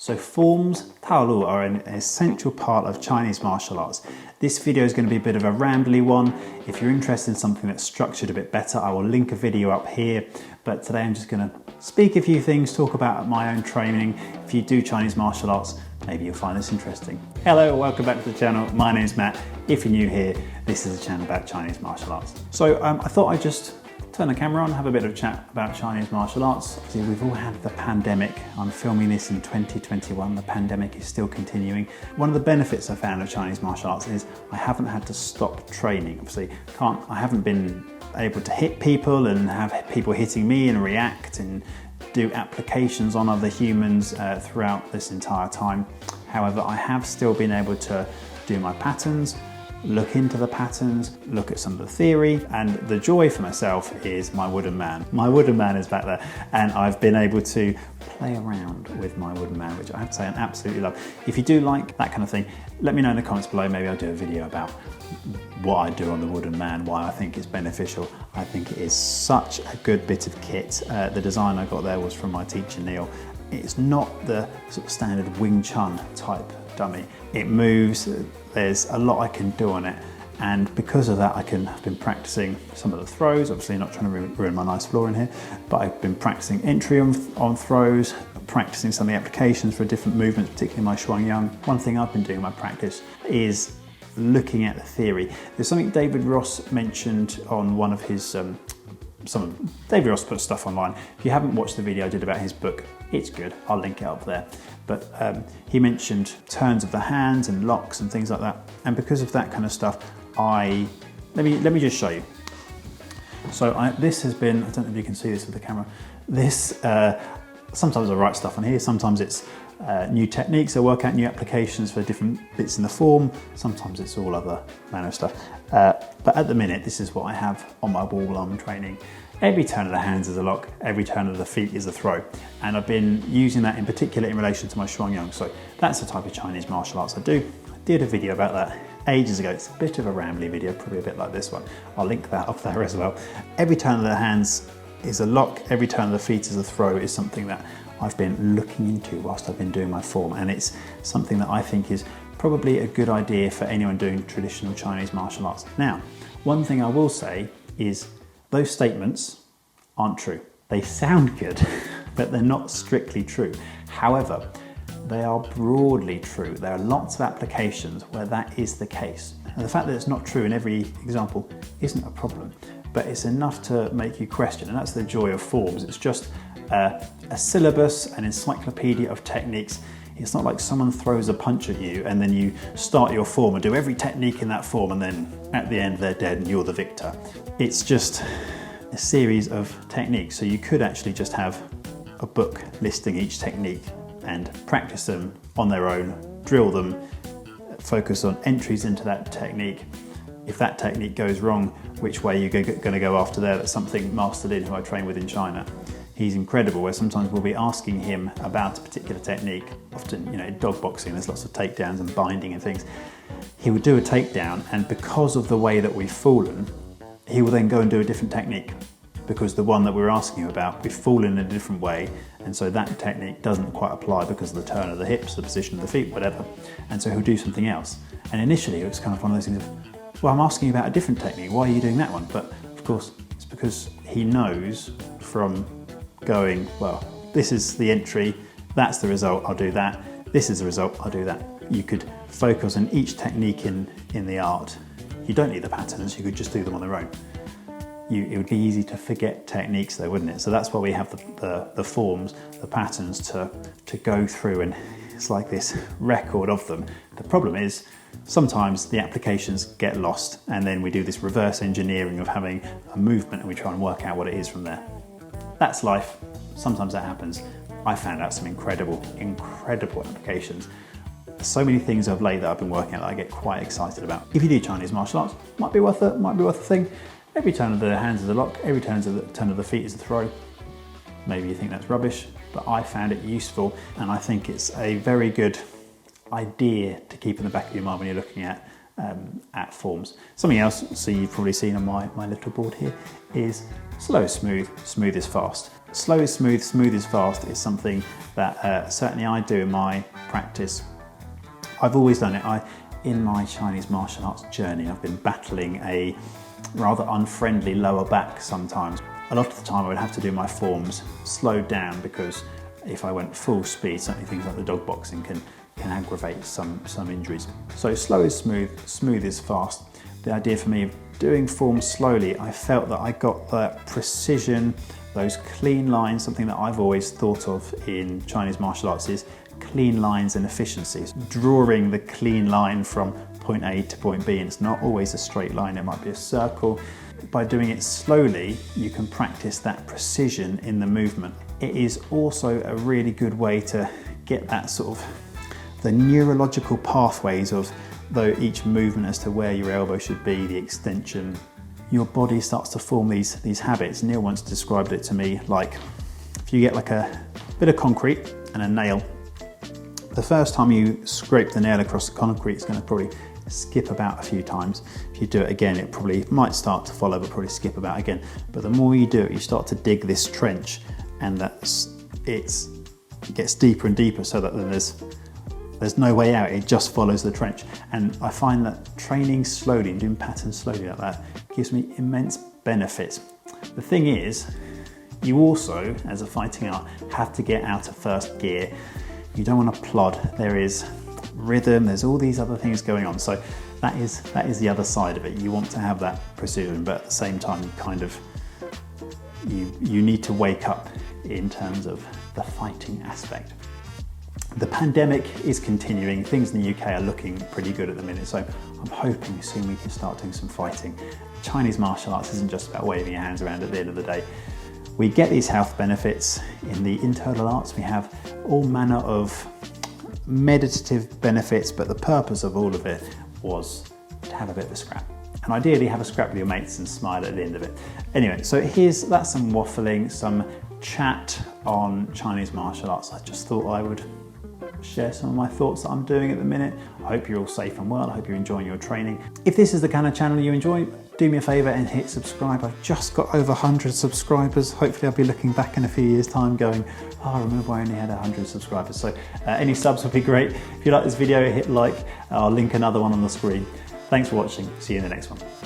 So forms, Taolu, are an essential part of Chinese martial arts. This video is going to be a bit of a rambly one. If you're interested in something that's structured a bit better, I will link a video up here. But today I'm just going to speak a few things, talk about my own training. If you do Chinese martial arts, maybe you'll find this interesting. Hello, welcome back to the channel. My name's Matt. If you're new here, this is a channel about Chinese martial arts. So I thought I'd just turn the camera on, have a bit of a chat about Chinese martial arts. See, we've all had the pandemic. I'm filming this in 2021. The pandemic is still continuing. One of the benefits I found of Chinese martial arts is I haven't had to stop training. Obviously, I haven't been able to hit people and have people hitting me and react and do applications on other humans throughout this entire time. However, I have still been able to do my patterns, look into the patterns, look at some of the theory, and the joy for myself is my wooden man. My wooden man is back there, and I've been able to play around with my wooden man, which I have to say I absolutely love. If you do like that kind of thing, let me know in the comments below. Maybe I'll do a video about what I do on the wooden man, why I think it's beneficial. I think it is such a good bit of kit. The design I got there was from my teacher Neil. It's not the sort of standard Wing Chun type dummy. It moves, there's a lot I can do on it, and because of that I've been practicing some of the throws, obviously not trying to ruin my nice floor in here, but I've been practicing entry on throws, practicing some of the applications for different movements, particularly my Shuang Yang. One thing I've been doing in my practice is looking at the theory. There's something David Ross mentioned on one of his David Ross put stuff online. If you haven't watched the video I did about his book, it's good. I'll link it up there. But he mentioned turns of the hands and locks and things like that. And because of that kind of stuff, let me just show you. So this has been, I don't know if you can see this with the camera. This sometimes I write stuff on here. Sometimes it's new techniques. I work out new applications for different bits in the form. Sometimes it's all other manner of stuff. But at the minute, this is what I have on my wall while I'm training. Every turn of the hands is a lock, every turn of the feet is a throw. And I've been using that in particular in relation to my Shuang Yang. So that's the type of Chinese martial arts I do. I did a video about that ages ago. It's a bit of a rambly video, probably a bit like this one. I'll link that up there as well. Every turn of the hands is a lock, every turn of the feet is a throw, is something that I've been looking into whilst I've been doing my form. And it's something that I think is probably a good idea for anyone doing traditional Chinese martial arts. Now, one thing I will say is those statements aren't true. They sound good, but they're not strictly true. However, they are broadly true. There are lots of applications where that is the case. And the fact that it's not true in every example isn't a problem, but it's enough to make you question, and that's the joy of forms. It's just a syllabus, an encyclopedia of techniques. It's not like someone throws a punch at you and then you start your form and do every technique in that form, and then at the end they're dead and you're the victor. It's just a series of techniques. So you could actually just have a book listing each technique and practice them on their own, drill them, focus on entries into that technique. If that technique goes wrong, which way you're going to go after there? That's something Master Lin, who I train with in China. He's incredible, where sometimes we'll be asking him about a particular technique. Often, in dog boxing, there's lots of takedowns and binding and things. He would do a takedown, and because of the way that we've fallen, he will then go and do a different technique, because the one that we're asking him about, we've fallen in a different way, and so that technique doesn't quite apply because of the turn of the hips, the position of the feet, whatever. And so he'll do something else. And initially, it was kind of one of those things of, well, I'm asking you about a different technique. Why are you doing that one? But of course, it's because he knows from going, well, this is the entry, that's the result, I'll do that. This is the result, I'll do that. You could focus on each technique in the art. You don't need the patterns, you could just do them on their own. It would be easy to forget techniques though, wouldn't it? So that's why we have the forms, the patterns to go through, and it's like this record of them. The problem is, sometimes the applications get lost, and then we do this reverse engineering of having a movement and we try and work out what it is from there. That's life. Sometimes that happens. I found out some incredible applications. So many things of late that I've been working out that I get quite excited about. If you do Chinese martial arts, might be worth a thing. Every turn of the hands is a lock, every turn of the feet is a throw. Maybe you think that's rubbish, but I found it useful, and I think it's a very good idea to keep in the back of your mind when you're looking at forms. Something else, so you've probably seen on my little board here, is slow is smooth, smooth is fast. Slow is smooth, smooth is fast is something that certainly I do in my practice. I've always done it. In my Chinese martial arts journey, I've been battling a rather unfriendly lower back sometimes. A lot of the time I would have to do my forms slowed down, because if I went full speed, certainly things like the dog boxing can aggravate some injuries. So slow is smooth, smooth is fast. The idea for me of doing forms slowly, I felt that I got that precision, those clean lines. Something that I've always thought of in Chinese martial arts is clean lines and efficiencies. Drawing the clean line from point A to point B, and it's not always a straight line, it might be a circle. By doing it slowly, you can practice that precision in the movement. It is also a really good way to get that sort of the neurological pathways of each movement as to where your elbow should be, the extension. Your body starts to form these habits. Neil once described it to me like, if you get like a bit of concrete and a nail, the first time you scrape the nail across the concrete, it's going to probably skip about a few times. If you do it again, it probably might start to follow, but probably skip about again. But the more you do it, you start to dig this trench, and it gets deeper and deeper, so that then there's no way out, it just follows the trench. And I find that training slowly and doing patterns slowly like that gives me immense benefits. The thing is, you also, as a fighting art, have to get out of first gear. You don't want to plod. There is rhythm, there's all these other things going on. So that is the other side of it. You want to have that precision, but at the same time, you need to wake up in terms of the fighting aspect. The pandemic is continuing. Things in the UK are looking pretty good at the minute, so I'm hoping soon we can start doing some fighting. Chinese martial arts isn't just about waving your hands around at the end of the day. We get these health benefits. In the internal arts, we have all manner of meditative benefits, but the purpose of all of it was to have a bit of a scrap. And ideally have a scrap with your mates and smile at the end of it. Anyway, so that's some waffling, some chat on Chinese martial arts. I just thought I would share some of my thoughts that I'm doing at the minute. I hope you're all safe and well. I hope you're enjoying your training. If this is the kind of channel you enjoy, do me a favor and hit subscribe. I've just got over 100 subscribers. Hopefully I'll be looking back in a few years' time going, oh, I remember I only had 100 subscribers. So any subs would be great. If you like this video, hit like. I'll link another one on the screen. Thanks for watching. See you in the next one.